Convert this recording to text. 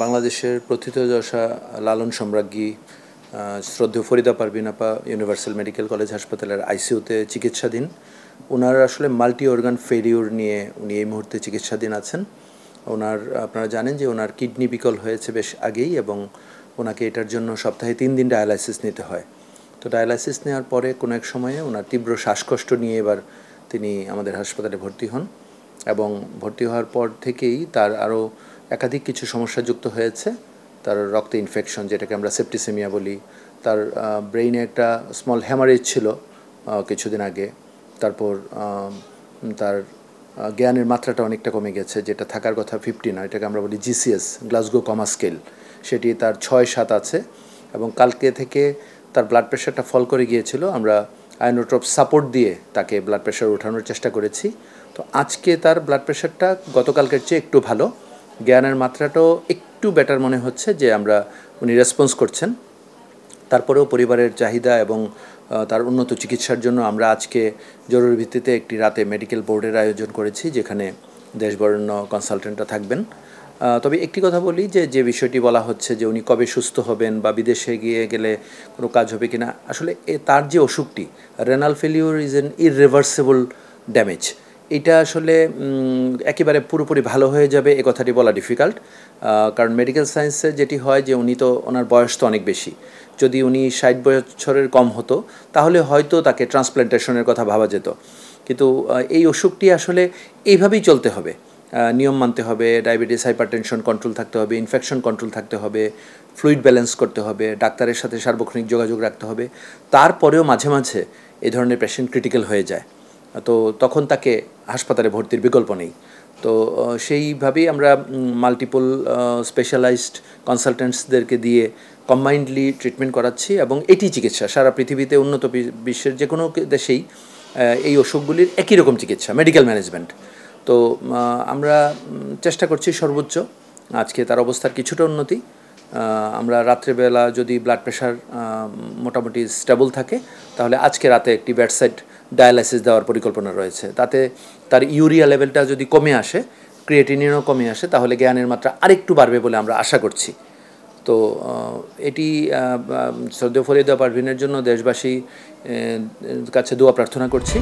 বাংলাদেশের প্রথিতযশা লালন সম্রাজ্ঞী শ্রদ্ধেয় ফরিদা পারভিন আপা ইউনিভার্সাল মেডিকেল কলেজ হাসপাতালের আইসিইউতে চিকিৎসাধীন। ওনার আসলে মাল্টি অর্গান ফেলিউর নিয়ে উনি এই মুহূর্তে চিকিৎসাধীন আছেন। ওনার আপনারা জানেন যে ওনার কিডনি বিকল হয়েছে বেশ আগেই, এবং ওনাকে এটার জন্য সপ্তাহে 3 দিন ডায়ালাইসিস নিতে হয়। তো ডায়ালাইসিস নেওয়ার পরে কোনো এক সময়ে ওনার তীব্র শ্বাসকষ্ট নিয়ে এবার তিনি আমাদের হাসপাতালে ভর্তি হন, এবং ভর্তি হওয়ার পর থেকেই তার আরও একাধিক কিছু সমস্যা যুক্ত হয়েছে। তার রক্তে ইনফেকশন, যেটাকে আমরা সেপ্টিসেমিয়া বলি, তার ব্রেইনে একটা স্মল হ্যামারেজ ছিল কিছুদিন আগে। তারপর তার জ্ঞানের মাত্রাটা অনেকটা কমে গেছে, যেটা থাকার কথা 50 না, এটাকে আমরা বলি জিসিএস, গ্লাসগো কমা স্কেল, সেটি তার 6-7 আছে। এবং কালকে থেকে তার ব্লাড প্রেশারটা ফল করে গিয়েছিল। আমরা আয়োনোট্রপ সাপোর্ট দিয়ে তাকে ব্লাড প্রেশার ওঠানোর চেষ্টা করেছি। তো আজকে তার ব্লাড প্রেশারটা গতকালকের চেয়ে একটু ভালো, জ্ঞানের মাত্রাটাও একটু বেটার মনে হচ্ছে, যে উনি রেসপন্স করছেন। তারপরেও পরিবারের চাহিদা এবং তার উন্নত চিকিৎসার জন্য আমরা আজকে জরুরি ভিত্তিতে একটি রাতে মেডিকেল বোর্ডের আয়োজন করেছি, যেখানে দেশবরেণ্য কনসালটেন্টরা থাকবেন। তবে একটি কথা বলি, যে বিষয়টি বলা হচ্ছে যে উনি কবে সুস্থ হবেন বা বিদেশে গিয়ে গেলে কোনো কাজ হবে কিনা, আসলে তার যে অসুখটি renal failure is an irreversible damage. এটা আসলে একেবারে পুরোপুরি ভালো হয়ে যাবে এ কথাটি বলা ডিফিকাল্ট, কারণ মেডিকেল সায়েন্সে যেটি হয় যে উনি তো ওনার বয়স তো অনেক বেশি। যদি উনি 60 বছরের কম হতো তাহলে হয়তো তাকে ট্রান্সপ্ল্যান্টেশনের কথা ভাবা যেত, কিন্তু এই অসুখটি আসলে এইভাবেই চলতে হবে। নিয়ম মানতে হবে, ডায়াবেটিস হাইপারটেনশন কন্ট্রোল থাকতে হবে, ইনফেকশন কন্ট্রোল থাকতে হবে, ফ্লুইড ব্যালেন্স করতে হবে, ডাক্তারের সাথে সার্বক্ষণিক যোগাযোগ রাখতে হবে। তারপরেও মাঝে মাঝে এই ধরনের পেশেন্ট ক্রিটিক্যাল হয়ে যায়, তো তখন তাকে হাসপাতালে ভর্তির বিকল্প নেই। তো সেইভাবেই আমরা মাল্টিপল স্পেশালাইজড কনসালটেন্টসদেরকে দিয়ে কম্বাইন্ডলি ট্রিটমেন্ট করাচ্ছি, এবং এটি চিকিৎসা সারা পৃথিবীতে উন্নত বিশ্বের যে কোনো দেশেই এই অসুখগুলির একই রকম চিকিৎসা, মেডিকেল ম্যানেজমেন্ট। তো আমরা চেষ্টা করছি সর্বোচ্চ। আজকে তার অবস্থার কিছুটা উন্নতি। আমরা রাত্রেবেলা যদি ব্লাড প্রেশার মোটামুটি স্টেবল থাকে, তাহলে আজকে রাতে একটি বেডসাইড ডায়ালাইসিস দেওয়ার পরিকল্পনা রয়েছে। তাতে তার ইউরিয়া লেভেলটা যদি কমে আসে, ক্রিয়েটিনিনও কমে আসে, তাহলে জ্ঞানের মাত্রা আরেকটু বাড়বে বলে আমরা আশা করছি। তো এটি শ্রদ্ধেয় ফরিদা পারভিনের জন্য দেশবাসী কাছে দোয়া প্রার্থনা করছি।